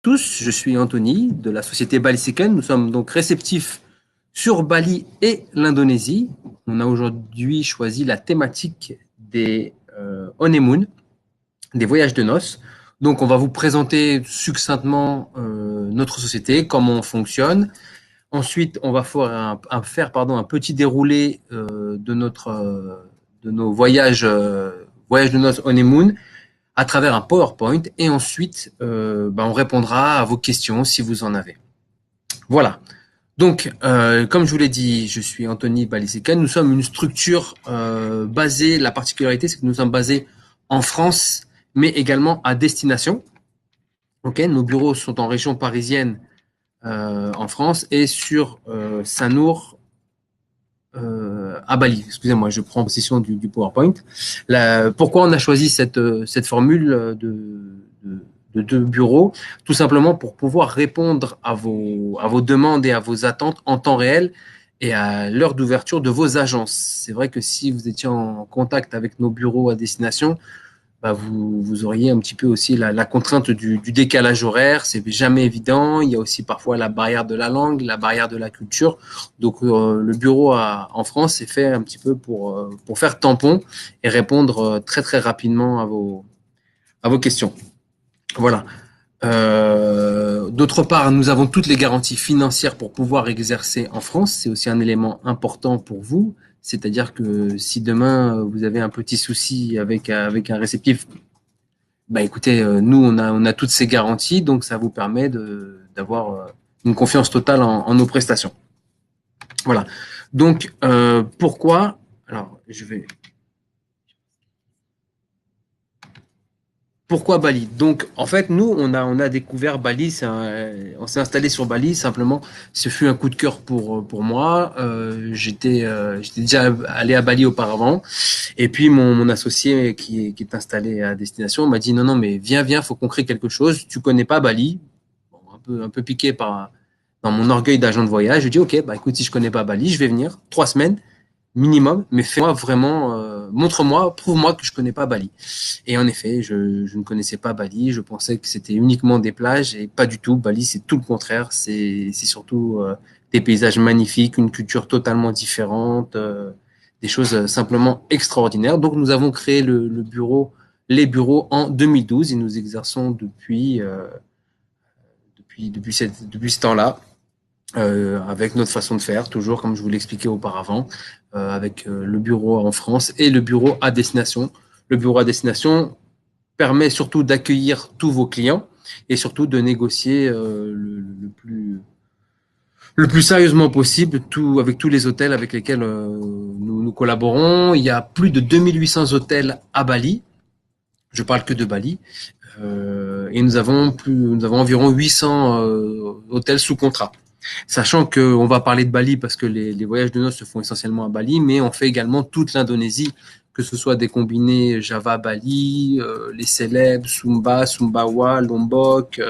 tous, je suis Anthony de la société Bali Second. Nous sommes donc réceptifs sur Bali et l'Indonésie. On a aujourd'hui choisi la thématique des honeymoon, des voyages de noces. Donc, on va vous présenter succinctement notre société, comment on fonctionne. Ensuite, on va faire un petit déroulé de nos voyages de noces honeymoon à travers un PowerPoint et ensuite on répondra à vos questions si vous en avez. Voilà. Donc, comme je vous l'ai dit, je suis Anthony Baliseka. Nous sommes une structure basée, la particularité c'est que nous sommes basés en France, mais également à destination. Okay, nos bureaux sont en région parisienne en France et sur Sanur à Bali. Excusez-moi, je prends possession du PowerPoint. Pourquoi on a choisi cette formule de deux bureaux? Tout simplement pour pouvoir répondre à vos demandes et à vos attentes en temps réel et à l'heure d'ouverture de vos agences. C'est vrai que si vous étiez en contact avec nos bureaux à destination, vous auriez un petit peu aussi la contrainte du décalage horaire. C'est jamais évident. Il y a aussi parfois la barrière de la langue, la barrière de la culture. Donc, le bureau en France est fait un petit peu pour faire tampon et répondre très, très rapidement à vos questions. Voilà. D'autre part, nous avons toutes les garanties financières pour pouvoir exercer en France. C'est aussi un élément important pour vous. C'est-à-dire que si demain vous avez un petit souci avec un réceptif, écoutez, nous on a toutes ces garanties, donc ça vous permet d'avoir une confiance totale en nos prestations. Voilà. Donc pourquoi? Alors je vais. Pourquoi Bali? Donc, en fait, nous, on a découvert Bali, on s'est installé sur Bali, simplement, ce fut un coup de cœur pour moi. J'étais déjà allé à Bali auparavant. Et puis, mon associé qui est installé à destination m'a dit, non, non, mais viens, faut qu'on crée quelque chose. Tu connais pas Bali. Bon, un peu piqué dans mon orgueil d'agent de voyage. Je dis, OK, écoute, si je connais pas Bali, je vais venir 3 semaines minimum, mais fais-moi vraiment, montre-moi, prouve-moi que je connais pas Bali. Et en effet, je ne connaissais pas Bali, je pensais que c'était uniquement des plages et pas du tout. Bali, c'est tout le contraire, c'est surtout des paysages magnifiques, une culture totalement différente, des choses simplement extraordinaires. Donc nous avons créé les bureaux en 2012 et nous exerçons depuis ce temps-là. Avec notre façon de faire, toujours comme je vous l'expliquais auparavant, avec le bureau en France et le bureau à destination. Le bureau à destination permet surtout d'accueillir tous vos clients et surtout de négocier le plus sérieusement possible avec tous les hôtels avec lesquels nous collaborons. Il y a plus de 2800 hôtels à Bali. Je parle que de Bali. Et nous avons environ 800 hôtels sous contrat. Sachant qu'on va parler de Bali parce que les voyages de noces se font essentiellement à Bali, mais on fait également toute l'Indonésie, que ce soit des combinés Java-Bali, les célèbres Sumba, Sumbawa, Lombok,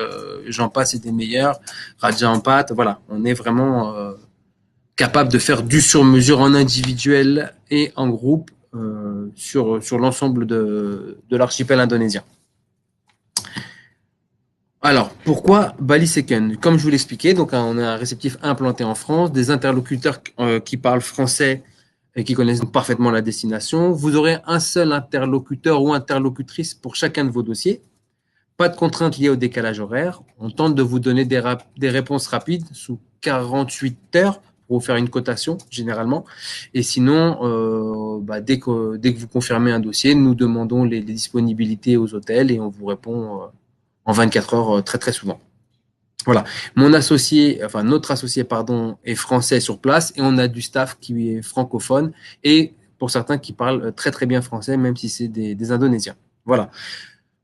j'en passe et des meilleurs, Raja Ampat. Voilà, on est vraiment capable de faire du sur-mesure en individuel et en groupe sur l'ensemble de l'archipel indonésien. Alors, pourquoi Bali Second? Comme je vous l'expliquais, donc on a un réceptif implanté en France, des interlocuteurs qui parlent français et qui connaissent parfaitement la destination. Vous aurez un seul interlocuteur ou interlocutrice pour chacun de vos dossiers. Pas de contraintes liées au décalage horaire. On tente de vous donner des réponses rapides sous 48 heures pour vous faire une cotation, généralement. Et sinon, dès que vous confirmez un dossier, nous demandons les disponibilités aux hôtels et on vous répond en 24 heures très, très souvent. Voilà. Notre associé, est français sur place et on a du staff qui est francophone et pour certains qui parlent très, très bien français, même si c'est des Indonésiens. Voilà.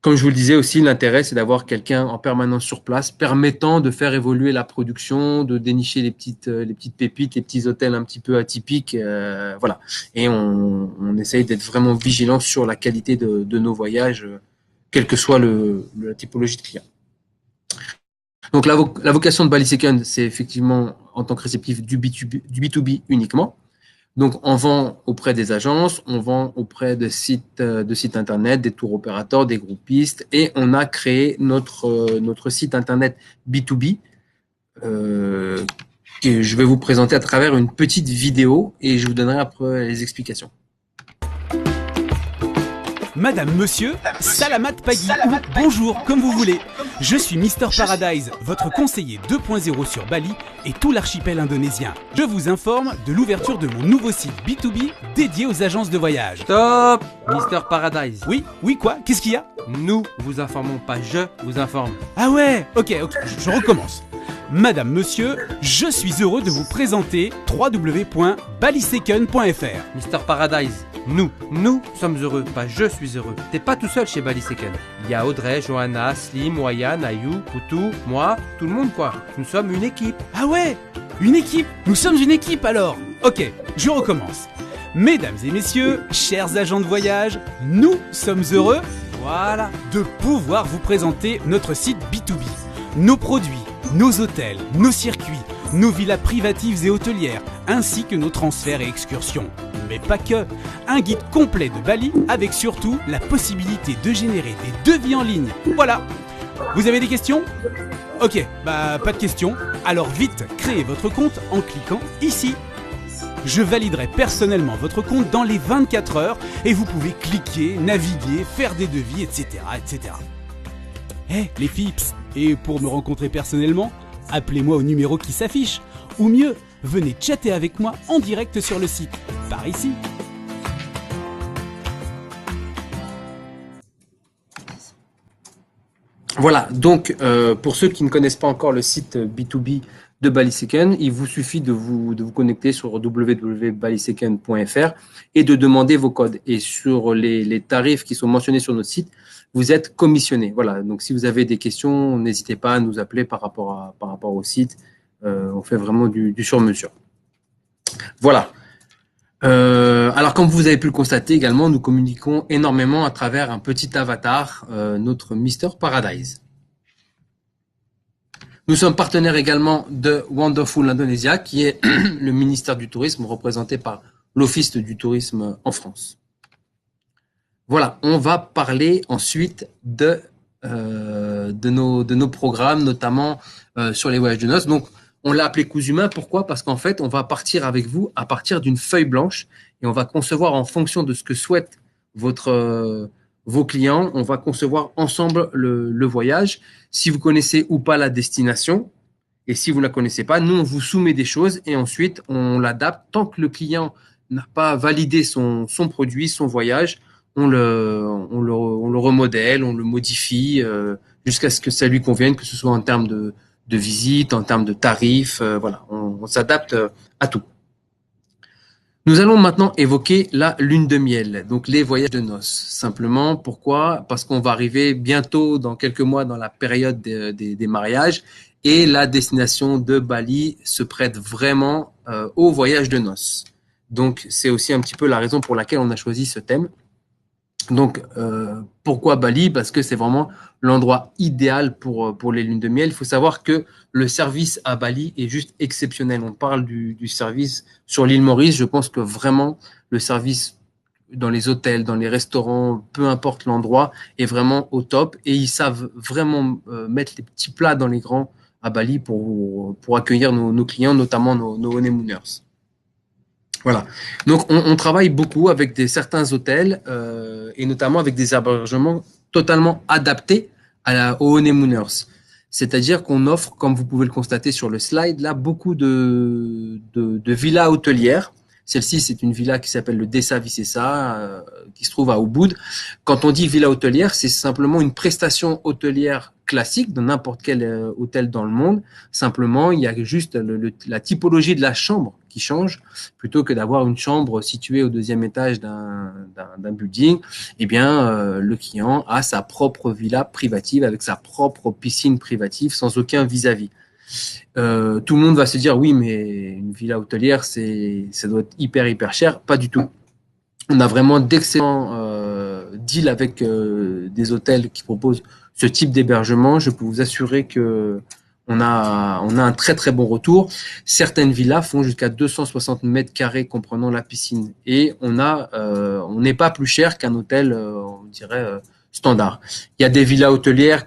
Comme je vous le disais aussi, l'intérêt, c'est d'avoir quelqu'un en permanence sur place, permettant de faire évoluer la production, de dénicher les petites pépites, les petits hôtels un petit peu atypiques, voilà. Et on essaye d'être vraiment vigilant sur la qualité de nos voyages, quelle que soit la typologie de client. Donc la vocation de Bali Second, c'est effectivement en tant que réceptif du B2B uniquement. Donc, on vend auprès des agences, on vend auprès de sites internet, des tour opérateurs, des groupistes, et on a créé notre site internet B2B que je vais vous présenter à travers une petite vidéo et je vous donnerai après les explications. Madame, monsieur, Salamat Pagi, ou bonjour, comme vous voulez. Je suis Mister Paradise, votre conseiller 2.0 sur Bali et tout l'archipel indonésien. Je vous informe de l'ouverture de mon nouveau site B2B dédié aux agences de voyage. Stop, Mister Paradise. Oui, quoi? Qu'est-ce qu'il y a? Nous vous informons pas, je vous informe. Ah ouais, ok, je recommence. Madame, monsieur, je suis heureux de vous présenter www.balisecond.fr. Mister Paradise, nous sommes heureux, pas je suis heureux. T'es pas tout seul chez Bali Second. Il y a Audrey, Johanna, Slim, Wayan, Ayou, Poutou, moi, tout le monde quoi. Nous sommes une équipe. Ah ouais, une équipe? Nous sommes une équipe alors. Ok, je recommence. Mesdames et messieurs, chers agents de voyage, nous sommes heureux, voilà, de pouvoir vous présenter notre site B2B. Nos produits, nos hôtels, nos circuits, nos villas privatives et hôtelières, ainsi que nos transferts et excursions. Mais pas que, un guide complet de Bali avec surtout la possibilité de générer des devis en ligne. Voilà. Vous avez des questions? Ok, pas de questions. Alors vite, créez votre compte en cliquant ici. Je validerai personnellement votre compte dans les 24 heures et vous pouvez cliquer, naviguer, faire des devis, etc. etc. Les fips, et pour me rencontrer personnellement, appelez-moi au numéro qui s'affiche. Ou mieux, venez chatter avec moi en direct sur le site, par ici. Voilà, donc pour ceux qui ne connaissent pas encore le site B2B de Bali Second, il vous suffit de vous connecter sur www.balisecond.fr et de demander vos codes. Et sur les tarifs qui sont mentionnés sur notre site, vous êtes commissionné. Voilà, donc si vous avez des questions, n'hésitez pas à nous appeler par rapport au site. On fait vraiment du sur-mesure. Voilà. Alors, comme vous avez pu le constater également, nous communiquons énormément à travers un petit avatar, notre Mister Paradise. Nous sommes partenaires également de Wonderful Indonesia, qui est le ministère du Tourisme représenté par l'Office du Tourisme en France. Voilà, on va parler ensuite de nos programmes, notamment sur les voyages de noces. Donc, on l'a appelé Cousu Main. Pourquoi? Parce qu'en fait, on va partir avec vous à partir d'une feuille blanche et on va concevoir en fonction de ce que souhaitent vos clients. On va concevoir ensemble le voyage. Si vous connaissez ou pas la destination et si vous ne la connaissez pas, nous, on vous soumet des choses et ensuite, on l'adapte. Tant que le client n'a pas validé son produit, son voyage, on le remodèle, on le modifie jusqu'à ce que ça lui convienne, que ce soit en termes de visite, en termes de tarifs, voilà, on s'adapte à tout. Nous allons maintenant évoquer la lune de miel, donc les voyages de noces. Simplement, pourquoi? Parce qu'on va arriver bientôt, dans quelques mois, dans la période des mariages, et la destination de Bali se prête vraiment au voyage de noces. Donc, c'est aussi un petit peu la raison pour laquelle on a choisi ce thème. Donc, pourquoi Bali? Parce que c'est vraiment l'endroit idéal pour les lunes de miel. Il faut savoir que le service à Bali est juste exceptionnel. On parle du service sur l'île Maurice. Je pense que vraiment, le service dans les hôtels, dans les restaurants, peu importe l'endroit, est vraiment au top. Et ils savent vraiment mettre les petits plats dans les grands à Bali pour accueillir nos clients, notamment nos honeymooners. Voilà. Donc, on travaille beaucoup avec certains hôtels et notamment avec des hébergements totalement adaptés aux honeymooners. C'est-à-dire qu'on offre, comme vous pouvez le constater sur le slide, là, beaucoup de villas hôtelières. Celle-ci, c'est une villa qui s'appelle le Desa Vicesa, qui se trouve à Ubud. Quand on dit villa hôtelière, c'est simplement une prestation hôtelière classique de n'importe quel hôtel dans le monde. Simplement, il y a juste la typologie de la chambre qui change. Plutôt que d'avoir une chambre située au deuxième étage d'un building, eh bien, le client a sa propre villa privative avec sa propre piscine privative sans aucun vis-à-vis. Tout le monde va se dire oui, mais une villa hôtelière, ça doit être hyper cher. Pas du tout. On a vraiment d'excellents deals avec des hôtels qui proposent ce type d'hébergement. Je peux vous assurer que on a un très très bon retour. Certaines villas font jusqu'à 260 mètres carrés comprenant la piscine et on n'est pas plus cher qu'un hôtel, on dirait standard. Il y a des villas hôtelières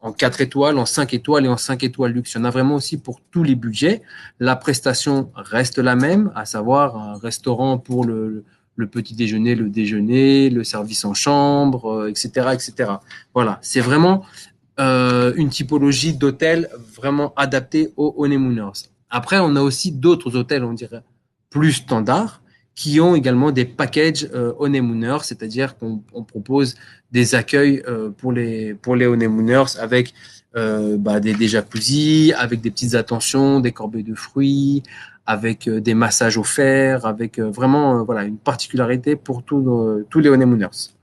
en 4 étoiles, en 5 étoiles et en 5 étoiles luxe. Il y en a vraiment aussi pour tous les budgets. La prestation reste la même, à savoir un restaurant pour le petit déjeuner, le déjeuner, le service en chambre, etc., etc. Voilà, c'est vraiment une typologie d'hôtel vraiment adaptée aux honeymooners. Après, on a aussi d'autres hôtels, on dirait, plus standards, qui ont également des packages honeymooners, c'est-à-dire qu'on propose des accueils pour les honeymooners avec des jacuzzi, avec des petites attentions, des corbeilles de fruits, avec des massages offerts, avec vraiment voilà une particularité pour tous les honeymooners.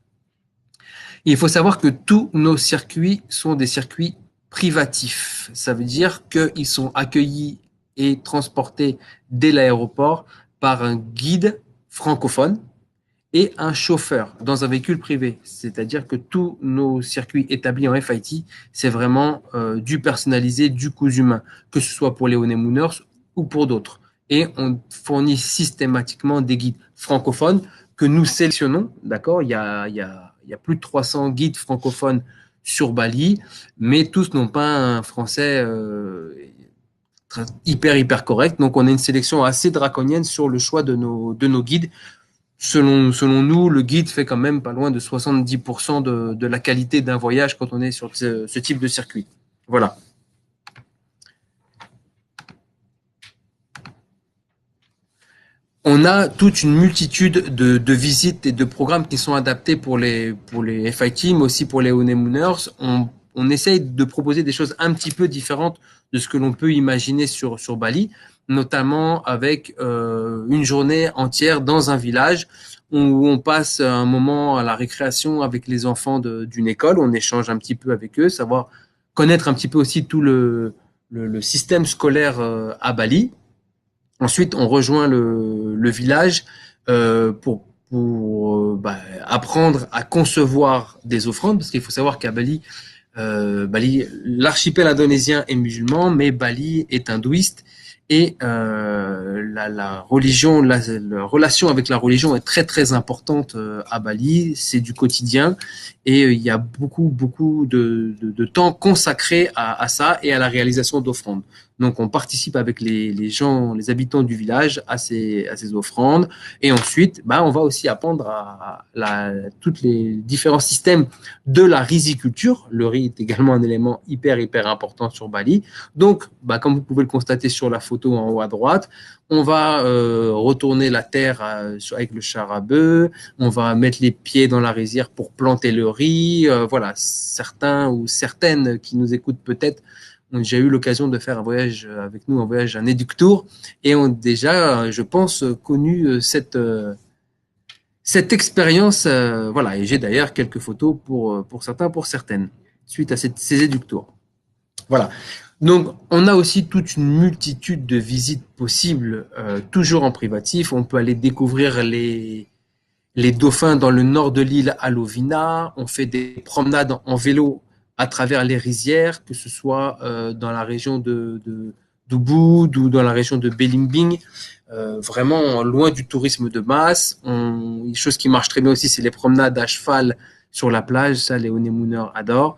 Il faut savoir que tous nos circuits sont des circuits privatifs. Ça veut dire qu'ils sont accueillis et transportés dès l'aéroport par un guide francophone et un chauffeur dans un véhicule privé. C'est-à-dire que tous nos circuits établis en FIT, c'est vraiment du personnalisé, du cousu main, que ce soit pour les honeymooners ou pour d'autres. Et on fournit systématiquement des guides francophones que nous sélectionnons. D'accord, il y a plus de 300 guides francophones sur Bali, mais tous n'ont pas un français hyper correct. Donc, on a une sélection assez draconienne sur le choix de nos guides. Selon nous, le guide fait quand même pas loin de 70% de la qualité d'un voyage quand on est sur ce type de circuit. Voilà. On a toute une multitude de visites et de programmes qui sont adaptés pour les FIT, mais aussi pour les honeymooners. On essaye de proposer des choses un petit peu différentes de ce que l'on peut imaginer sur Bali, notamment avec une journée entière dans un village où on passe un moment à la récréation avec les enfants d'une école. On échange un petit peu avec eux, savoir connaître un petit peu aussi tout le système scolaire à Bali. Ensuite, on rejoint le village pour apprendre à concevoir des offrandes, parce qu'il faut savoir qu'à Bali, l'archipel indonésien est musulman, mais Bali est hindouiste et la religion, la relation avec la religion est très importante à Bali. C'est du quotidien et il y a beaucoup de temps consacré à ça et à la réalisation d'offrandes. Donc, on participe avec les gens, les habitants du village à ces offrandes. Et ensuite, on va aussi apprendre à tous les différents systèmes de la riziculture. Le riz est également un élément hyper important sur Bali. Donc, comme vous pouvez le constater sur la photo en haut à droite, on va retourner la terre avec le char à bœuf. On va mettre les pieds dans la rizière pour planter le riz. Voilà, certains ou certaines qui nous écoutent peut-être ont déjà eu l'occasion de faire un voyage avec nous, un éductour, et ont déjà, je pense, connu cette expérience. Voilà, et j'ai d'ailleurs quelques photos pour certains, pour certaines, suite à ces éductours. Voilà. Donc, on a aussi toute une multitude de visites possibles, toujours en privatif. On peut aller découvrir les dauphins dans le nord de l'île à Lovina. On fait des promenades en vélo à travers les rizières, que ce soit dans la région d'Ubud ou dans la région de Belimbing, vraiment loin du tourisme de masse. Une chose qui marche très bien aussi, c'est les promenades à cheval sur la plage. Ça, les honeymooners adorent.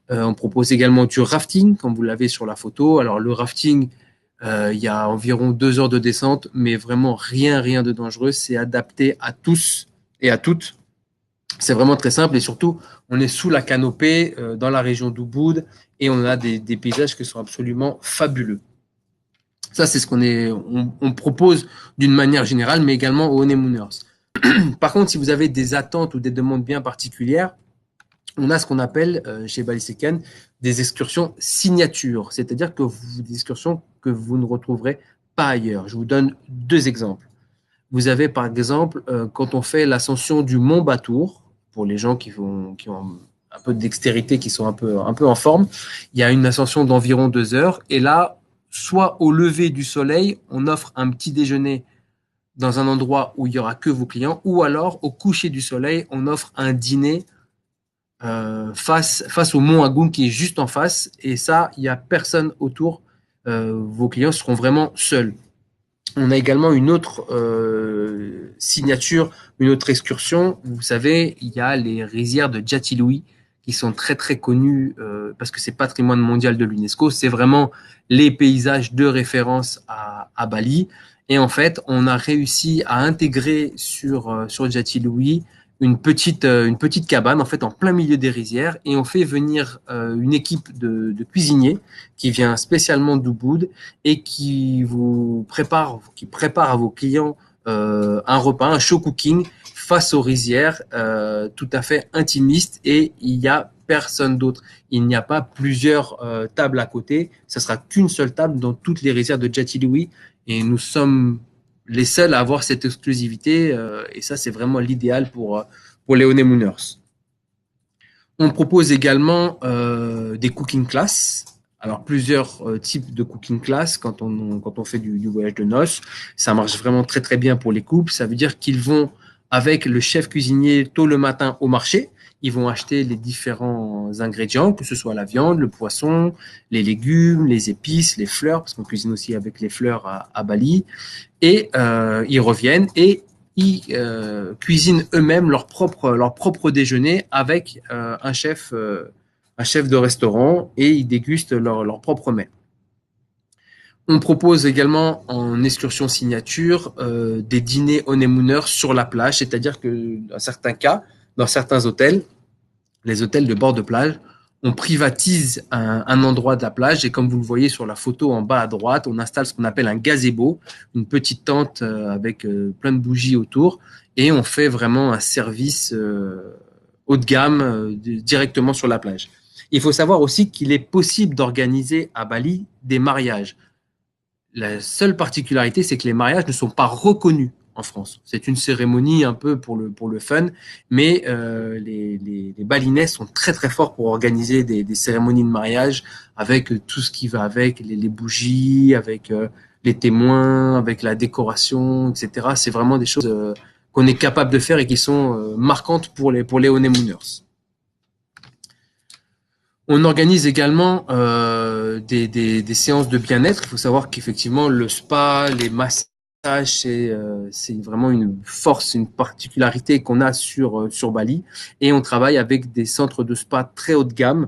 On propose également du rafting, comme vous l'avez sur la photo. Alors, le rafting, il y a environ 2 heures de descente, mais vraiment rien de dangereux. C'est adapté à tous et à toutes. C'est vraiment très simple et surtout, on est sous la canopée dans la région d'Ubud et on a des paysages qui sont absolument fabuleux. Ça, c'est ce on propose d'une manière générale, mais également aux honeymooners. Par contre, si vous avez des attentes ou des demandes bien particulières, on a ce qu'on appelle chez Bali Second des excursions signatures, c'est-à-dire que des excursions que vous ne retrouverez pas ailleurs. Je vous donne 2 exemples. Vous avez par exemple, quand on fait l'ascension du Mont Batour, pour les gens qui ont un peu de dextérité, qui sont un peu en forme, il y a une ascension d'environ 2 heures. Et là, soit au lever du soleil, on offre un petit déjeuner dans un endroit où il n'y aura que vos clients, ou alors au coucher du soleil, on offre un dîner face au mont Agung qui est juste en face. Et ça, il n'y a personne autour. Vos clients seront vraiment seuls. On a également une autre signature, une autre excursion. Vous savez, il y a les rizières de Jatiluwih qui sont très très connues parce que c'est patrimoine mondial de l'UNESCO. C'est vraiment les paysages de référence à Bali. Et en fait, on a réussi à intégrer sur Jatiluwih une petite cabane en fait en plein milieu des rizières et on fait venir une équipe de cuisiniers qui vient spécialement d'Ubud et qui prépare à vos clients un repas, un show cooking face aux rizières, tout à fait intimiste et il n'y a personne d'autre. Il n'y a pas plusieurs tables à côté. Ce sera qu'une seule table dans toutes les rizières de Jatiluwih et nous sommes les seuls à avoir cette exclusivité et ça c'est vraiment l'idéal pour les honeymooners. On propose également des cooking classes. Alors plusieurs types de cooking class quand on fait du voyage de noces. Ça marche vraiment très très bien pour les couples. Ça veut dire qu'ils vont avec le chef cuisinier tôt le matin au marché. Ils vont acheter les différents ingrédients, que ce soit la viande, le poisson, les légumes, les épices, les fleurs, parce qu'on cuisine aussi avec les fleurs à Bali. Et ils reviennent et ils cuisinent eux-mêmes leur propre déjeuner avec un chef de restaurant et ils dégustent leur propre mets. On propose également en excursion signature des dîners honeymooners sur la plage, c'est-à-dire que dans certains cas, dans certains hôtels, les hôtels de bord de plage, on privatise un endroit de la plage et comme vous le voyez sur la photo en bas à droite, on installe ce qu'on appelle un gazebo, une petite tente avec plein de bougies autour et on fait vraiment un service haut de gamme directement sur la plage. Il faut savoir aussi qu'il est possible d'organiser à Bali des mariages. La seule particularité, c'est que les mariages ne sont pas reconnus en France. C'est une cérémonie un peu pour le fun, mais les Balinais sont très très forts pour organiser des cérémonies de mariage avec tout ce qui va avec, les bougies, avec les témoins, avec la décoration, etc. C'est vraiment des choses qu'on est capable de faire et qui sont marquantes pour les honeymooners. On organise également des séances de bien-être. Il faut savoir qu'effectivement, le spa, les massages, c'est vraiment une force, une particularité qu'on a sur Bali. Et on travaille avec des centres de spa très haut de gamme,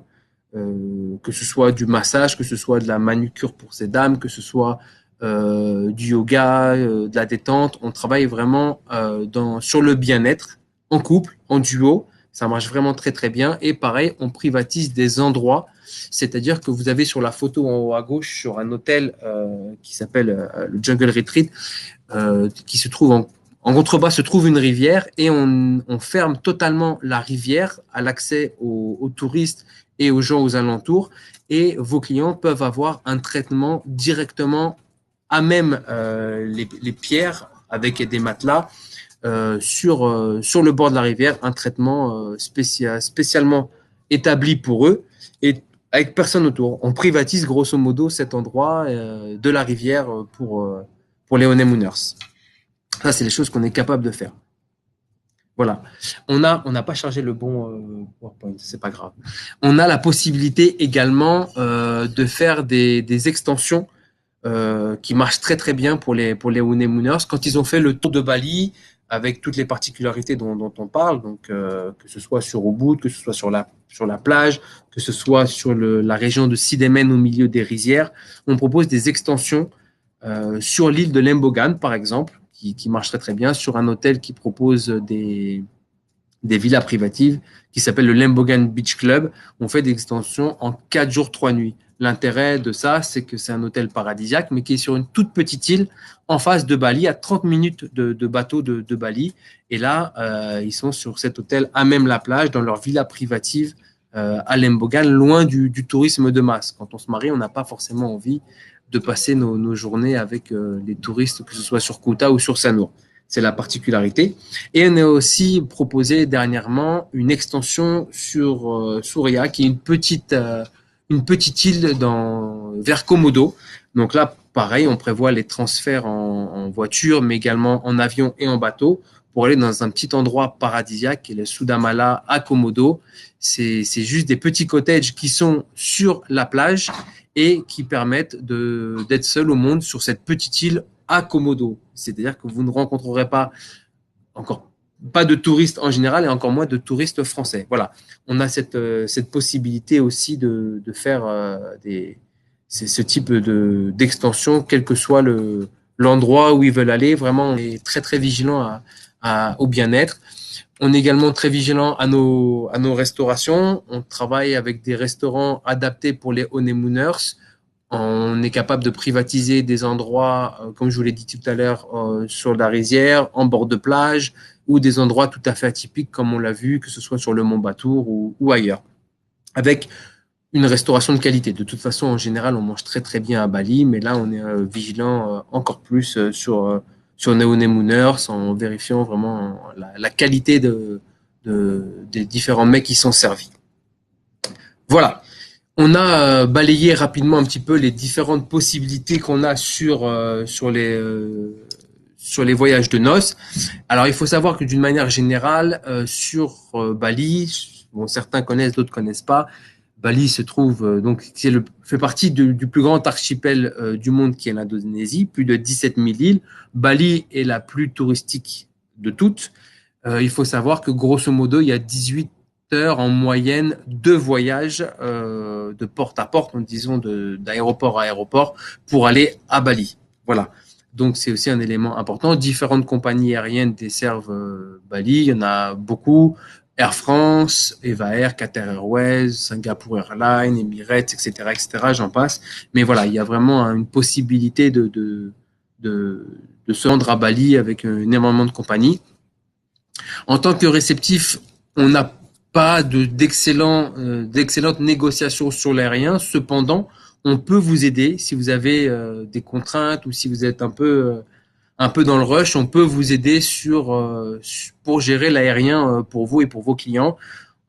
que ce soit du massage, que ce soit de la manucure pour ces dames, que ce soit du yoga, de la détente. On travaille vraiment sur le bien-être en couple, en duo. Ça marche vraiment très très bien. Et pareil, on privatise des endroits. C'est-à-dire que vous avez sur la photo en haut à gauche, sur un hôtel qui s'appelle le Jungle Retreat, qui se trouve en contrebas se trouve une rivière et on ferme totalement la rivière à l'accès aux touristes et aux gens aux alentours. Et vos clients peuvent avoir un traitement directement à même les pierres avec des matelas. Sur le bord de la rivière, un traitement spécialement établi pour eux et avec personne autour. On privatise grosso modo cet endroit de la rivière pour les honeymooners. Ça, c'est les choses qu'on est capable de faire. Voilà. On n'a pas chargé le bon PowerPoint, c'est pas grave. On a la possibilité également de faire des extensions qui marchent très très bien pour les honeymooners. Quand ils ont fait le tour de Bali, avec toutes les particularités dont on parle, donc que ce soit sur Ubud, que ce soit sur la plage, que ce soit sur la région de Sidemen au milieu des rizières, on propose des extensions sur l'île de Lembogan, par exemple, qui marche très très bien, sur un hôtel qui propose des villas privatives, qui s'appelle le Lembogan Beach Club. On fait des extensions en 4 jours, 3 nuits. L'intérêt de ça, c'est que c'est un hôtel paradisiaque, mais qui est sur une toute petite île en face de Bali, à 30 minutes de bateau de Bali. Et là, ils sont sur cet hôtel à même la plage, dans leur villa privative à Lembogan, loin du tourisme de masse. Quand on se marie, on n'a pas forcément envie de passer nos journées avec les touristes, que ce soit sur Kuta ou sur Sanur. C'est la particularité. Et on a aussi proposé dernièrement une extension sur Surya, qui est une petite île vers Komodo. Donc là, pareil, on prévoit les transferts en voiture, mais également en avion et en bateau pour aller dans un petit endroit paradisiaque qui est le Sudamala à Komodo. C'est juste des petits cottages qui sont sur la plage et qui permettent d'être seul au monde sur cette petite île à Komodo. C'est-à-dire que vous ne rencontrerez pas de touristes en général et encore moins de touristes français. Voilà, on a cette possibilité aussi de faire ce type d'extension, quel que soit l'endroit où ils veulent aller. Vraiment, on est très très vigilant au bien-être. On est également très vigilant à nos restaurations. On travaille avec des restaurants adaptés pour les honeymooners. On est capable de privatiser des endroits, comme je vous l'ai dit tout à l'heure, sur la rizière, en bord de plage, ou des endroits tout à fait atypiques, comme on l'a vu, que ce soit sur le Mont Batour ou ailleurs, avec une restauration de qualité. De toute façon, en général, on mange très très bien à Bali, mais là, on est vigilant encore plus sur nos honeymooners, en vérifiant vraiment la qualité des différents mets qui sont servis. Voilà. On a balayé rapidement un petit peu les différentes possibilités qu'on a sur les voyages de noces. Alors, il faut savoir que d'une manière générale, sur Bali, bon, certains connaissent, d'autres connaissent pas. Bali se trouve fait partie du plus grand archipel du monde qui est l'Indonésie, plus de 17 000 îles. Bali est la plus touristique de toutes. Il faut savoir que grosso modo, il y a 18 heures en moyenne de voyage de porte à porte, disons d'aéroport à aéroport, pour aller à Bali. Voilà. Donc, c'est aussi un élément important. Différentes compagnies aériennes desservent Bali. Il y en a beaucoup. Air France, Eva Air, Qatar Airways, Singapore Airlines, Emirates, etc., etc., j'en passe. Mais voilà, il y a vraiment une possibilité de se rendre à Bali avec énormément de compagnies. En tant que réceptif, on n'a pas d'excellentes négociations sur l'aérien. Cependant, on peut vous aider si vous avez des contraintes ou si vous êtes un peu dans le rush. On peut vous aider pour gérer l'aérien pour vous et pour vos clients.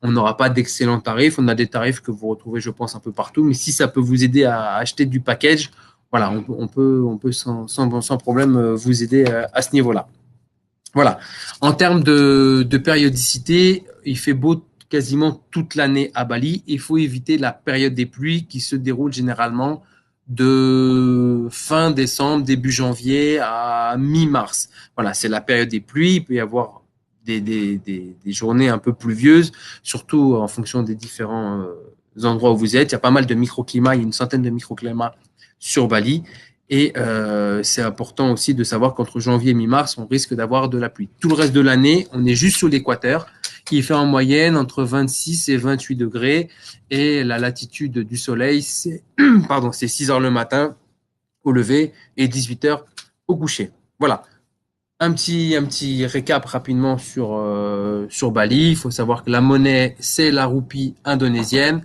On n'aura pas d'excellents tarifs. On a des tarifs que vous retrouvez, je pense, un peu partout. Mais si ça peut vous aider à acheter du package, voilà, on peut sans problème vous aider à ce niveau-là. Voilà. En termes de périodicité, il fait beau quasiment toute l'année à Bali. Il faut éviter la période des pluies qui se déroule généralement de fin décembre, début janvier à mi-mars. Voilà, c'est la période des pluies. Il peut y avoir des journées un peu pluvieuses, surtout en fonction des différents endroits où vous êtes. Il y a pas mal de microclimats, il y a une centaine de microclimats sur Bali. Et c'est important aussi de savoir qu'entre janvier et mi-mars, on risque d'avoir de la pluie. Tout le reste de l'année, on est juste sous l'équateur, qui fait en moyenne entre 26 et 28 degrés. Et la latitude du soleil, c'est 6 heures le matin au lever et 18 heures au coucher. Voilà. Un petit récap rapidement sur Bali. Il faut savoir que la monnaie, c'est la roupie indonésienne,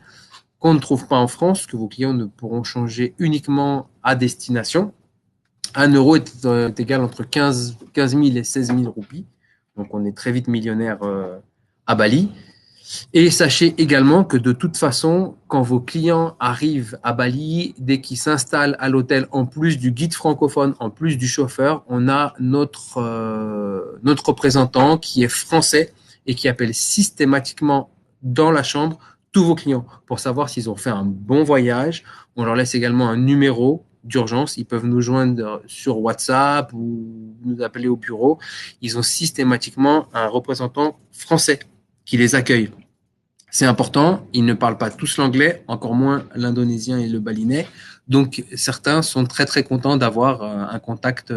qu'on ne trouve pas en France, que vos clients ne pourront changer uniquement à destination. 1 euro est égal entre 15 000 et 16 000 roupies. Donc, on est très vite millionnaire à Bali. Et sachez également que de toute façon, quand vos clients arrivent à Bali, dès qu'ils s'installent à l'hôtel, en plus du guide francophone, en plus du chauffeur, on a notre représentant qui est français et qui appelle systématiquement dans la chambre tous vos clients pour savoir s'ils ont fait un bon voyage. On leur laisse également un numéro d'urgence. Ils peuvent nous joindre sur WhatsApp ou nous appeler au bureau. Ils ont systématiquement un représentant français qui les accueille. C'est important. Ils ne parlent pas tous l'anglais, encore moins l'indonésien et le balinais. Donc, certains sont très, très contents d'avoir un contact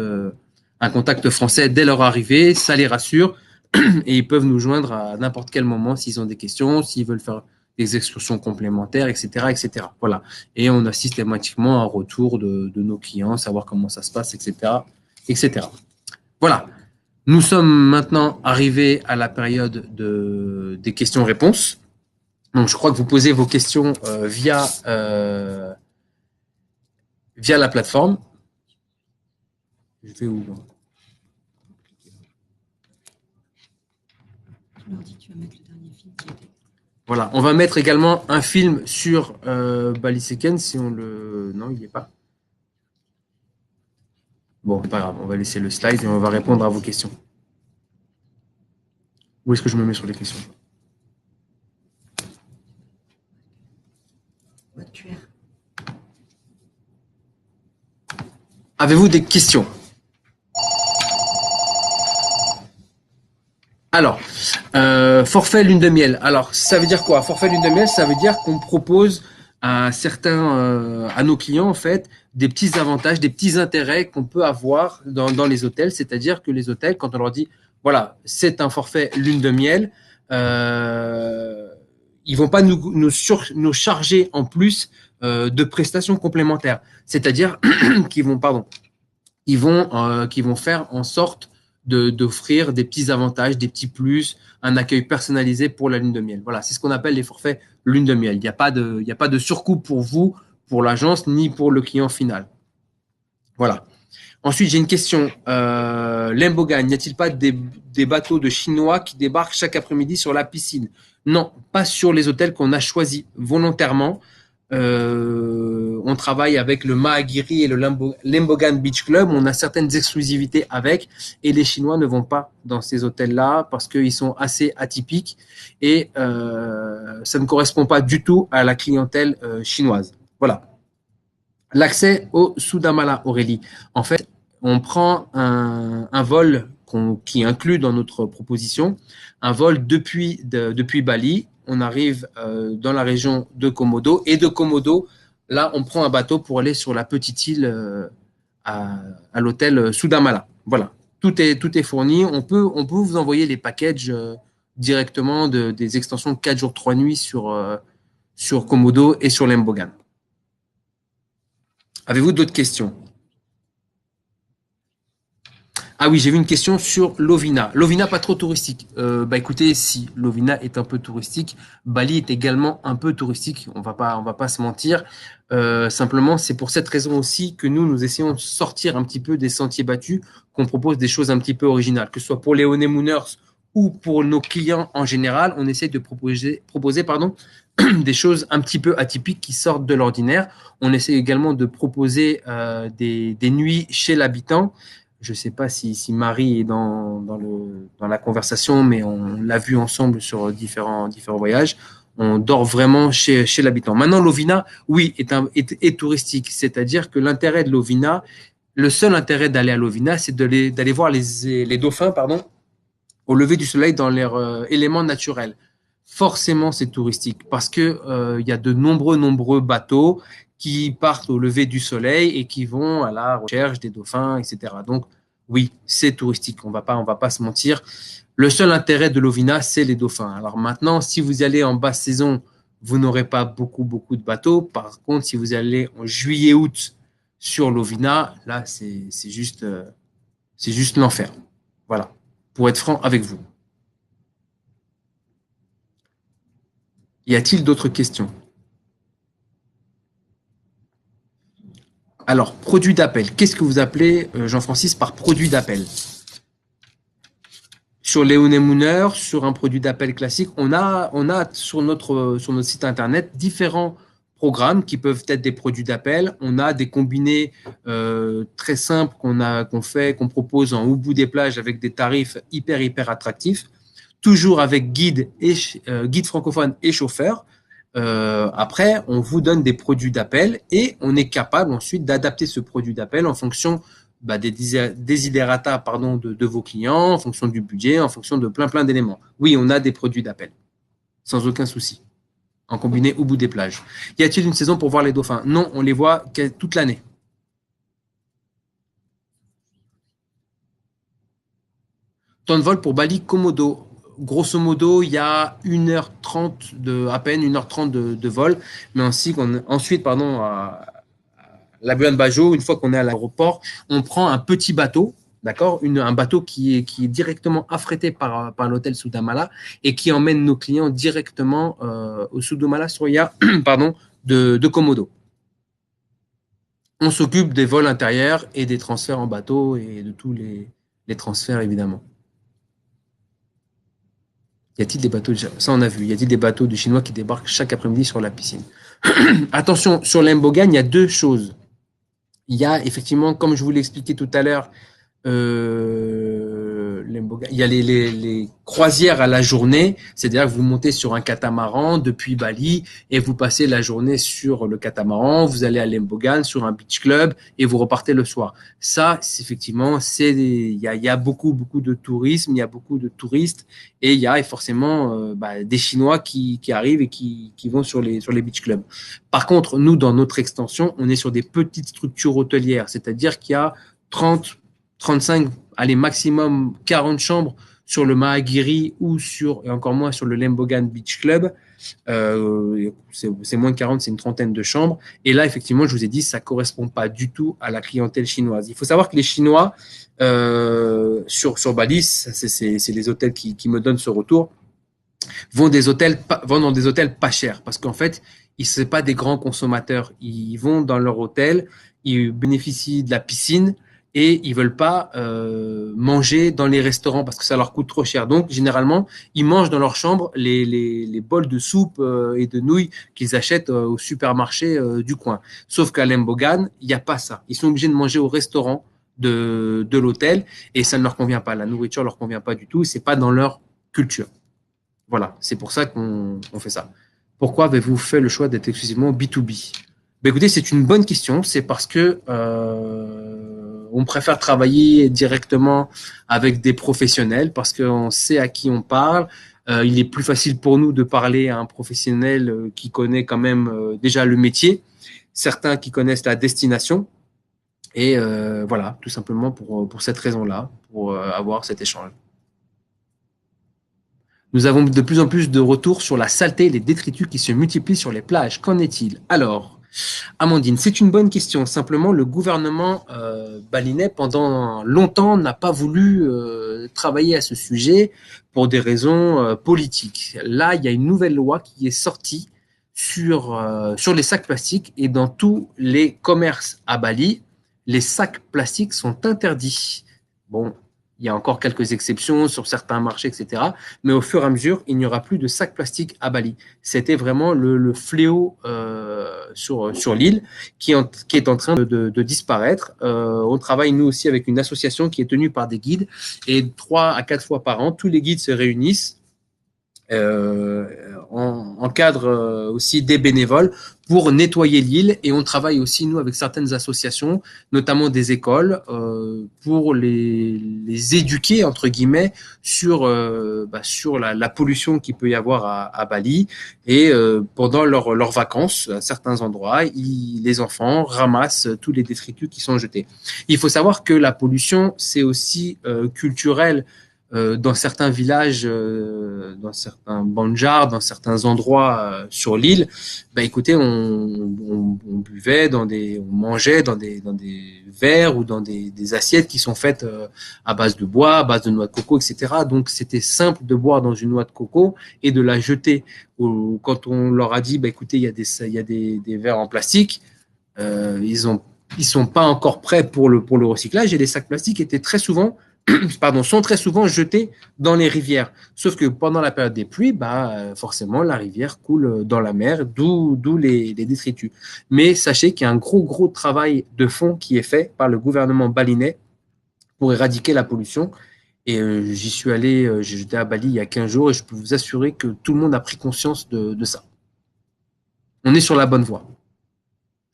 français dès leur arrivée. Ça les rassure et ils peuvent nous joindre à n'importe quel moment s'ils ont des questions, s'ils veulent faire des excursions complémentaires, etc., etc. Voilà. Et on a systématiquement un retour de nos clients, savoir comment ça se passe, etc., etc. Voilà. Nous sommes maintenant arrivés à la période des questions-réponses. Donc, je crois que vous posez vos questions via la plateforme. Je vais où? Voilà, on va mettre également un film sur Baliseken si on le... Non, il n'y est pas. Bon, pas grave, on va laisser le slide et on va répondre à vos questions. Où est-ce que je me mets sur les questions? Avez-vous des questions? Alors, forfait lune de miel. Alors, ça veut dire quoi? Forfait lune de miel, ça veut dire qu'on propose à certains, à nos clients, en fait, des petits avantages, des petits intérêts qu'on peut avoir dans les hôtels. C'est-à-dire que les hôtels, quand on leur dit, voilà, c'est un forfait lune de miel, ils vont pas nous charger en plus de prestations complémentaires. C'est-à-dire qu'ils vont, pardon, qui vont faire en sorte d'offrir des petits avantages, des petits plus, un accueil personnalisé pour la lune de miel. Voilà, c'est ce qu'on appelle les forfaits lune de miel. Il n'y a pas de surcoût pour vous, pour l'agence, ni pour le client final. Voilà. Ensuite, j'ai une question. Lembogan, n'y a-t-il pas des bateaux de Chinois qui débarquent chaque après-midi sur la piscine? Non, pas sur les hôtels qu'on a choisis volontairement. On travaille avec le Mahagiri et le Lembogan Beach Club. On a certaines exclusivités avec, et les Chinois ne vont pas dans ces hôtels-là parce qu'ils sont assez atypiques et ça ne correspond pas du tout à la clientèle chinoise. Voilà. L'accès au Soudamala, Aurélie. En fait, on prend un vol qui inclut dans notre proposition un vol depuis Bali. On arrive dans la région de Komodo. Et de Komodo, là, on prend un bateau pour aller sur la petite île à l'hôtel Soudamala. Voilà. Tout est fourni. On peut vous envoyer les packages directement des extensions 4 jours, 3 nuits sur Komodo et sur Lembogan. Avez-vous d'autres questions? Ah oui, j'ai vu une question sur Lovina. Lovina, pas trop touristique. Écoutez, si Lovina est un peu touristique, Bali est également un peu touristique. On va pas se mentir. Simplement, c'est pour cette raison aussi que nous essayons de sortir un petit peu des sentiers battus, qu'on propose des choses un petit peu originales, que ce soit pour les honeymooners ou pour nos clients en général. On essaie de proposer des choses un petit peu atypiques qui sortent de l'ordinaire. On essaie également de proposer des nuits chez l'habitant. Je ne sais pas si Marie est dans la conversation, mais on l'a vu ensemble sur différents voyages. On dort vraiment chez l'habitant. Maintenant, Lovina, oui, est touristique. C'est-à-dire que l'intérêt de Lovina, le seul intérêt d'aller à Lovina, c'est d'aller voir les dauphins, au lever du soleil dans leurs éléments naturels. Forcément, c'est touristique parce que y a de nombreux bateaux qui partent au lever du soleil et qui vont à la recherche des dauphins, etc. Donc, oui, c'est touristique. On va pas se mentir. Le seul intérêt de Lovina, c'est les dauphins. Alors maintenant, si vous y allez en basse saison, vous n'aurez pas beaucoup de bateaux. Par contre, si vous allez en juillet-août sur Lovina, là, c'est juste l'enfer. Voilà. Pour être franc avec vous. Y a-t-il d'autres questions? Alors, produit d'appel. Qu'est-ce que vous appelez, Jean-Francis, par produit d'appel? Sur les honeymooners, sur un produit d'appel classique, on a sur notre site internet différents programmes qui peuvent être des produits d'appel. On a des combinés très simples qu'on propose en haut bout des plages avec des tarifs hyper attractifs, toujours avec guide francophone et chauffeur. Après, on vous donne des produits d'appel et on est capable ensuite d'adapter ce produit d'appel en fonction des desiderata de vos clients, en fonction du budget, en fonction de plein d'éléments. Oui, on a des produits d'appel, sans aucun souci, en combiné au bout des plages. Y a-t-il une saison pour voir les dauphins? Non, on les voit toute l'année. Temps de vol pour Bali Komodo. Grosso modo, il y a 1h30 à peine 1h30 de vol, mais ensuite, à Labuan Bajo, une fois qu'on est à l'aéroport, on prend un petit bateau, d'accord, un bateau qui est directement affrété par l'hôtel Soudamala et qui emmène nos clients directement au Soudamala Soya, de Komodo. On s'occupe des vols intérieurs et des transferts en bateau et de tous les transferts, évidemment. Y a-t-il des bateaux, ça on a vu, y a-t-il des bateaux de Chinois qui débarquent chaque après-midi sur la piscine? Attention, sur l'Embogan, il y a deux choses. Il y a effectivement, comme je vous l'ai expliqué tout à l'heure, il y a les croisières à la journée, c'est-à-dire que vous montez sur un catamaran depuis Bali et vous passez la journée sur le catamaran, vous allez à Lembogan sur un beach club et vous repartez le soir. Ça, effectivement, il y a beaucoup de tourisme, il y a beaucoup de touristes et il y a forcément des Chinois qui arrivent et qui vont sur les beach clubs. Par contre, nous, dans notre extension, on est sur des petites structures hôtelières, c'est-à-dire qu'il y a 30, 35, allez, maximum 40 chambres sur le Mahagiri ou et encore moins sur le Lembogan Beach Club. C'est moins de 40, c'est une trentaine de chambres. Et là, effectivement, je vous ai dit, ça correspond pas du tout à la clientèle chinoise. Il faut savoir que les Chinois, sur Bali, c'est les hôtels qui me donnent ce retour, vont dans des hôtels pas chers. Parce qu'en fait, ils ne sont pas des grands consommateurs. Ils vont dans leur hôtel, ils bénéficient de la piscine, et ils veulent pas manger dans les restaurants parce que ça leur coûte trop cher. Donc, généralement, ils mangent dans leur chambre les bols de soupe et de nouilles qu'ils achètent au supermarché du coin. Sauf qu'à Lembogan, il n'y a pas ça. Ils sont obligés de manger au restaurant de l'hôtel et ça ne leur convient pas. La nourriture leur convient pas du tout. C'est pas dans leur culture. Voilà, c'est pour ça qu'on fait ça. Pourquoi avez-vous fait le choix d'être exclusivement B2B? Écoutez, c'est une bonne question. C'est parce que on préfère travailler directement avec des professionnels parce qu'on sait à qui on parle. Il est plus facile pour nous de parler à un professionnel qui connaît quand même déjà le métier, certains qui connaissent la destination. Et voilà, tout simplement pour cette raison-là, pour avoir cet échange. Nous avons de plus en plus de retours sur la saleté et les détritus qui se multiplient sur les plages. Qu'en est-il? Alors, Amandine, c'est une bonne question. Simplement, le gouvernement balinais, pendant longtemps, n'a pas voulu travailler à ce sujet pour des raisons politiques. Là, il y a une nouvelle loi qui est sortie sur les sacs plastiques et dans tous les commerces à Bali, les sacs plastiques sont interdits. Bon, il y a encore quelques exceptions sur certains marchés, etc. Mais au fur et à mesure, il n'y aura plus de sacs plastiques à Bali. C'était vraiment le fléau sur l'île qui est en train de disparaître. On travaille, nous aussi, avec une association qui est tenue par des guides. Et 3 à 4 fois par an, tous les guides se réunissent, encadrent aussi des bénévoles pour nettoyer l'île et on travaille aussi nous avec certaines associations, notamment des écoles, pour les éduquer entre guillemets sur la pollution qu'il peut y avoir à Bali et pendant leurs vacances à certains endroits, les enfants ramassent tous les détritus qui sont jetés. Il faut savoir que la pollution c'est aussi culturel. Dans certains villages, dans certains banjars, dans certains endroits sur l'île, écoutez, on buvait on mangeait dans des verres ou dans des assiettes qui sont faites à base de bois, à base de noix de coco, etc. Donc c'était simple de boire dans une noix de coco et de la jeter. Ou quand on leur a dit, écoutez, il y a des verres en plastique, ils sont pas encore prêts pour le recyclage et les sacs plastiques étaient sont très souvent jetés dans les rivières. Sauf que pendant la période des pluies, forcément, la rivière coule dans la mer, d'où les détritus. Mais sachez qu'il y a un gros travail de fond qui est fait par le gouvernement balinais pour éradiquer la pollution. Et j'étais à Bali il y a 15 jours et je peux vous assurer que tout le monde a pris conscience de ça. On est sur la bonne voie.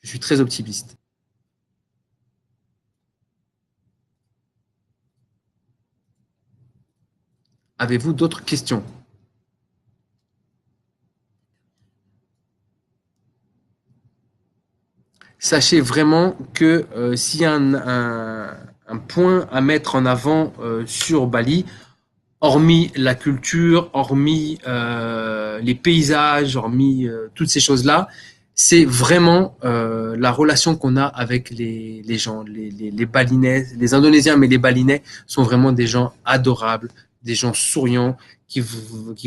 Je suis très optimiste. Avez-vous d'autres questions? Sachez vraiment que s'il y a un point à mettre en avant sur Bali, hormis la culture, hormis les paysages, hormis toutes ces choses-là, c'est vraiment la relation qu'on a avec les gens, les Balinais, les Indonésiens, mais les Balinais sont vraiment des gens adorables, des gens souriants qui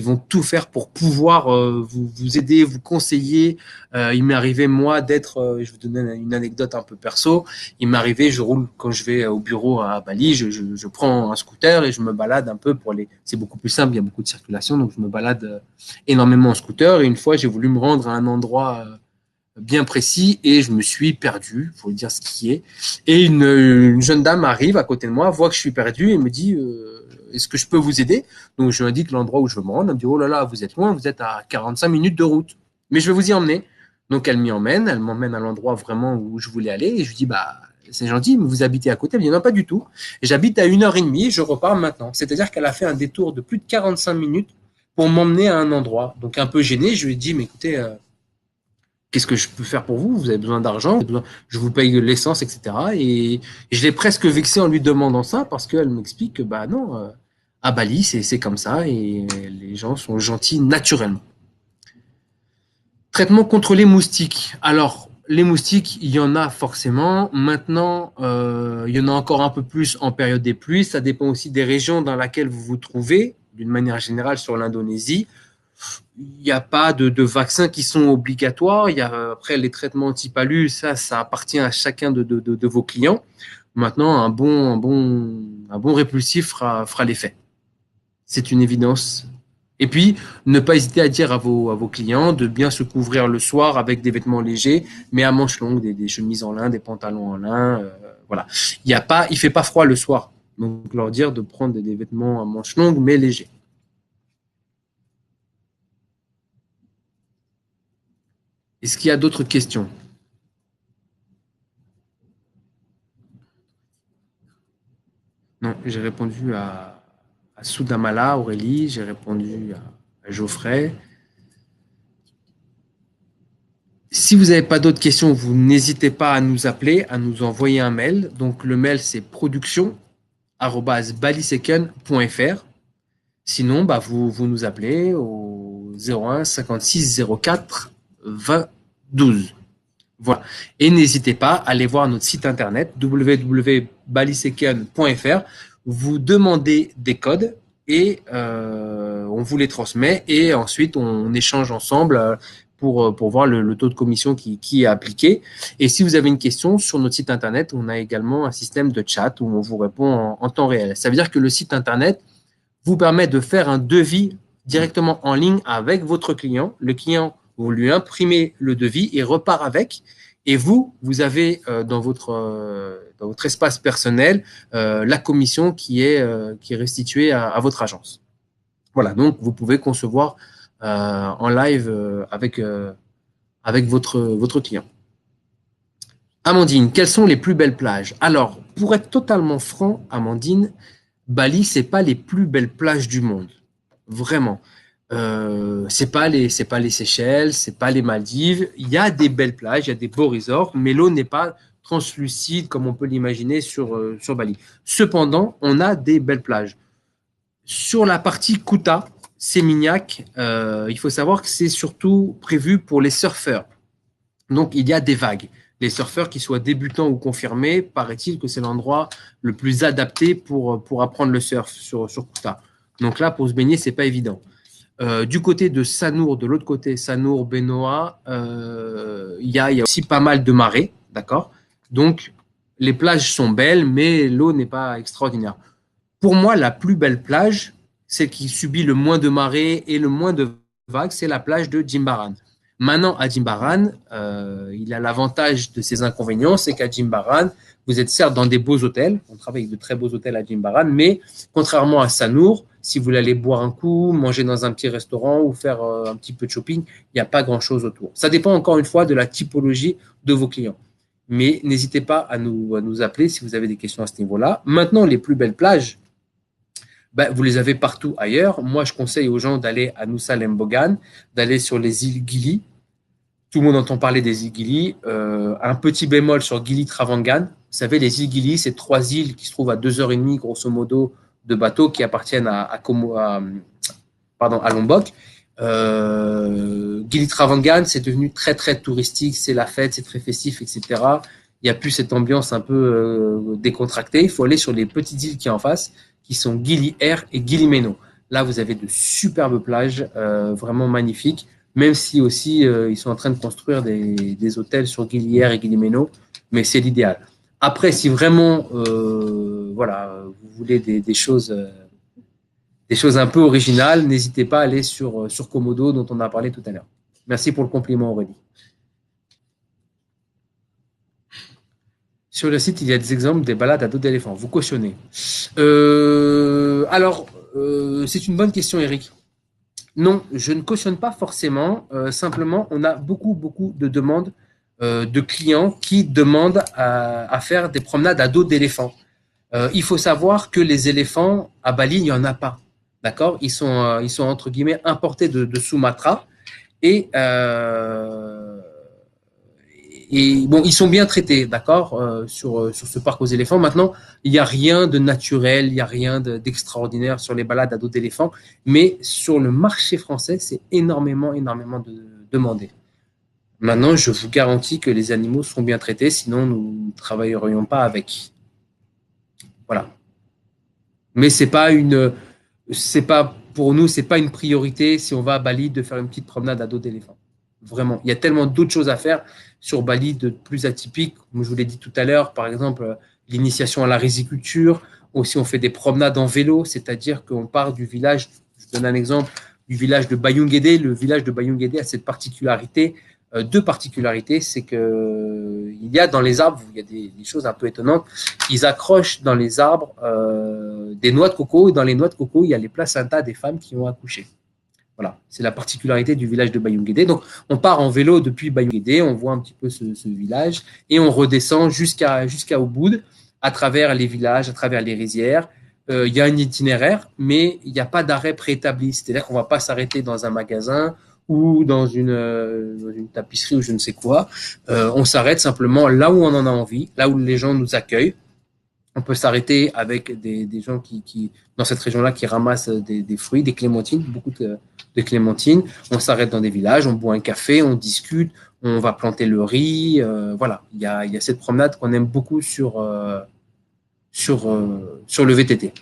vont tout faire pour pouvoir vous aider, vous conseiller. Il m'est arrivé moi d'être, je vais vous donner une anecdote un peu perso. Il m'est arrivé, je roule quand je vais au bureau à Bali, je prends un scooter et je me balade un peu c'est beaucoup plus simple, il y a beaucoup de circulation, donc je me balade énormément en scooter. Et une fois, j'ai voulu me rendre à un endroit bien précis et je me suis perdu, faut dire ce qui est. Et une jeune dame arrive à côté de moi, voit que je suis perdu et me dit est-ce que je peux vous aider? Donc, je lui indique l'endroit où je veux me rendre. Elle me dit, oh là là, vous êtes loin, vous êtes à 45 minutes de route. Mais je vais vous y emmener. Donc, elle m'emmène à l'endroit vraiment où je voulais aller. Et je lui dis, bah, c'est gentil, mais vous habitez à côté? Elle me dit, non, pas du tout. J'habite à 1h30, je repars maintenant. C'est-à-dire qu'elle a fait un détour de plus de 45 minutes pour m'emmener à un endroit. Donc, un peu gêné, je lui ai dit, mais écoutez, qu'est-ce que je peux faire pour vous? Vous avez besoin d'argent, je vous paye l'essence, etc. Et je l'ai presque vexé en lui demandant ça parce qu'elle m'explique que, bah non, à Bali, c'est comme ça et les gens sont gentils naturellement. Traitement contre les moustiques. Alors, les moustiques, il y en a forcément. Maintenant, il y en a encore un peu plus en période des pluies. Ça dépend aussi des régions dans lesquelles vous vous trouvez. D'une manière générale, sur l'Indonésie, il n'y a pas de vaccins qui sont obligatoires. Il y a après les traitements anti-palud, ça appartient à chacun de vos clients. Maintenant, un bon répulsif fera l'effet. C'est une évidence. Et puis, ne pas hésiter à dire à vos clients de bien se couvrir le soir avec des vêtements légers, mais à manches longues, des chemises en lin, des pantalons en lin. Voilà. Il fait pas froid le soir. Donc, leur dire de prendre des vêtements à manches longues, mais légers. Est-ce qu'il y a d'autres questions? Non, j'ai répondu à Soudamala, Aurélie, j'ai répondu à Geoffrey. Si vous n'avez pas d'autres questions, vous n'hésitez pas à nous appeler, à nous envoyer un mail. Donc, le mail, c'est production@baliseken.fr. Sinon, bah, vous nous appelez au 01 56 04 20 12. Voilà. Et n'hésitez pas à aller voir notre site internet www.baliseken.fr. Vous demandez des codes et on vous les transmet et ensuite on échange ensemble pour voir le taux de commission qui est appliqué. Et si vous avez une question, sur notre site internet, on a également un système de chat où on vous répond en temps réel. Ça veut dire que le site internet vous permet de faire un devis directement en ligne avec votre client. Le client, vous lui imprimez le devis et repart avec. Et vous avez dans votre espace personnel la commission qui est restituée à votre agence. Voilà, donc vous pouvez concevoir en live avec votre client. Amandine, quelles sont les plus belles plages? Alors, pour être totalement franc, Amandine, Bali, c'est pas les plus belles plages du monde, vraiment. C'est pas les Seychelles, c'est pas les Maldives. Il y a des belles plages, il y a des beaux resorts, mais l'eau n'est pas translucide comme on peut l'imaginer sur Bali. Cependant, on a des belles plages. Sur la partie Kuta, Seminyak, il faut savoir que c'est surtout prévu pour les surfeurs. Donc, il y a des vagues. Les surfeurs, qui soient débutants ou confirmés, paraît-il que c'est l'endroit le plus adapté pour apprendre le surf sur Kuta. Donc là, pour se baigner, c'est pas évident. Du côté de Sanur, de l'autre côté, Sanur, Benoa, il y a aussi pas mal de marées, d'accord? Donc, les plages sont belles, mais l'eau n'est pas extraordinaire. Pour moi, la plus belle plage, celle qui subit le moins de marées et le moins de vagues, c'est la plage de Jimbaran. Maintenant, à Jimbaran, il a l'avantage de ses inconvénients, c'est qu'à Jimbaran, vous êtes certes dans des beaux hôtels, on travaille avec de très beaux hôtels à Jimbaran, mais contrairement à Sanur, si vous voulez aller boire un coup, manger dans un petit restaurant ou faire un petit peu de shopping, il n'y a pas grand-chose autour. Ça dépend encore une fois de la typologie de vos clients. Mais n'hésitez pas à nous appeler si vous avez des questions à ce niveau-là. Maintenant, les plus belles plages, ben, vous les avez partout ailleurs. Moi, je conseille aux gens d'aller à Nusa Lembongan, d'aller sur les îles Gili. Tout le monde entend parler des îles Gili. Un petit bémol sur Gili Travangan. Vous savez, les îles Gili, c'est 3 îles qui se trouvent à 2h30, grosso modo, de bateaux qui appartiennent à Lombok. Gili Travangan, c'est devenu très, très touristique. C'est la fête, c'est très festif, etc. Il n'y a plus cette ambiance un peu décontractée. Il faut aller sur les petites îles qui sont en face, qui sont Gili Air et Gili Meno. Là, vous avez de superbes plages, vraiment magnifiques, même si aussi ils sont en train de construire des hôtels sur Gili Air et Gili Meno, mais c'est l'idéal. Après, si vraiment voilà, vous voulez des choses un peu originales, n'hésitez pas à aller sur Komodo, dont on a parlé tout à l'heure. Merci pour le compliment, Aurélie. Sur le site, il y a des exemples des balades à dos d'éléphant. Vous cautionnez. C'est une bonne question, Eric. Non, je ne cautionne pas forcément. Simplement, on a beaucoup de demandes de clients qui demandent à faire des promenades à dos d'éléphant. Il faut savoir que les éléphants à Bali, il n'y en a pas. D'accord? Ils sont entre guillemets importés de Sumatra et bon, ils sont bien traités, d'accord, sur ce parc aux éléphants. Maintenant, il n'y a rien de naturel, il n'y a rien d'extraordinaire sur les balades à dos d'éléphants, mais sur le marché français, c'est énormément demandé. Maintenant, je vous garantis que les animaux sont bien traités, sinon nous ne travaillerions pas avec. Voilà. Mais c'est pas pour nous, c'est pas une priorité si on va à Bali de faire une petite promenade à dos d'éléphant. Vraiment, il y a tellement d'autres choses à faire sur Bali de plus atypiques. Comme je vous l'ai dit tout à l'heure, par exemple, l'initiation à la riziculture. Aussi, on fait des promenades en vélo, c'est-à-dire qu'on part du village. Je donne un exemple du village de Bayungede. Le village de Bayungede a cette particularité, deux particularités, c'est que il y a dans les arbres, il y a des choses un peu étonnantes. Ils accrochent dans les arbres des noix de coco, et dans les noix de coco, il y a les placentas des femmes qui ont accouché. Voilà, c'est la particularité du village de Bayungede. Donc, on part en vélo depuis Bayungede, on voit un petit peu ce village et on redescend jusqu'à Ubud à travers les villages, à travers les rizières. Il y a un itinéraire, mais il n'y a pas d'arrêt préétabli. C'est-à-dire qu'on ne va pas s'arrêter dans un magasin ou dans une tapisserie ou je ne sais quoi. On s'arrête simplement là où on en a envie, là où les gens nous accueillent. On peut s'arrêter avec des gens qui dans cette région-là, qui ramassent des fruits, des clémentines, beaucoup de clémentines. On s'arrête dans des villages, on boit un café, on discute, on va planter le riz. Voilà, il y a cette promenade qu'on aime beaucoup sur le VTT.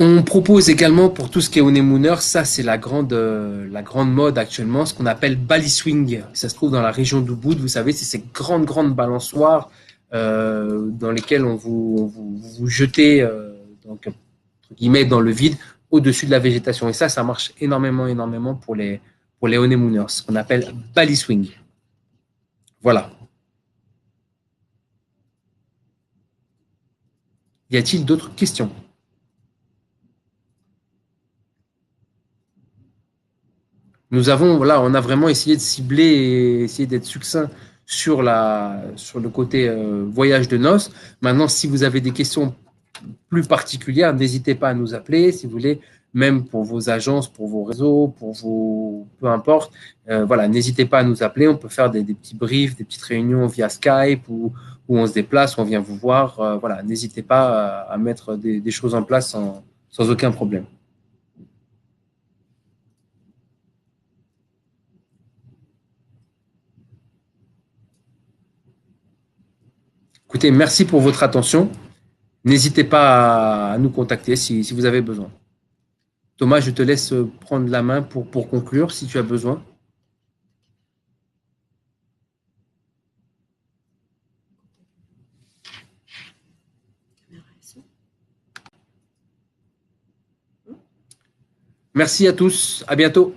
On propose également pour tout ce qui est honeymooners, ça c'est la grande mode actuellement, ce qu'on appelle Bali Swing. Ça se trouve dans la région d'Ubud, vous savez, c'est ces grandes balançoires dans lesquelles vous jetez donc, entre guillemets dans le vide au-dessus de la végétation. Et ça marche énormément pour les honeymooners, ce qu'on appelle Bali Swing. Voilà. Y a-t-il d'autres questions? Nous avons, voilà, on a vraiment essayé de cibler et essayé d'être succinct sur le côté voyage de noces. Maintenant, si vous avez des questions plus particulières, n'hésitez pas à nous appeler, si vous voulez, même pour vos agences, pour vos réseaux, pour vos, peu importe. Voilà, n'hésitez pas à nous appeler. On peut faire des petits briefs, des petites réunions via Skype où on se déplace, on vient vous voir. Voilà, n'hésitez pas à mettre des choses en place sans aucun problème. Écoutez, merci pour votre attention. N'hésitez pas à nous contacter si vous avez besoin. Thomas, je te laisse prendre la main pour conclure si tu as besoin. Merci à tous. À bientôt.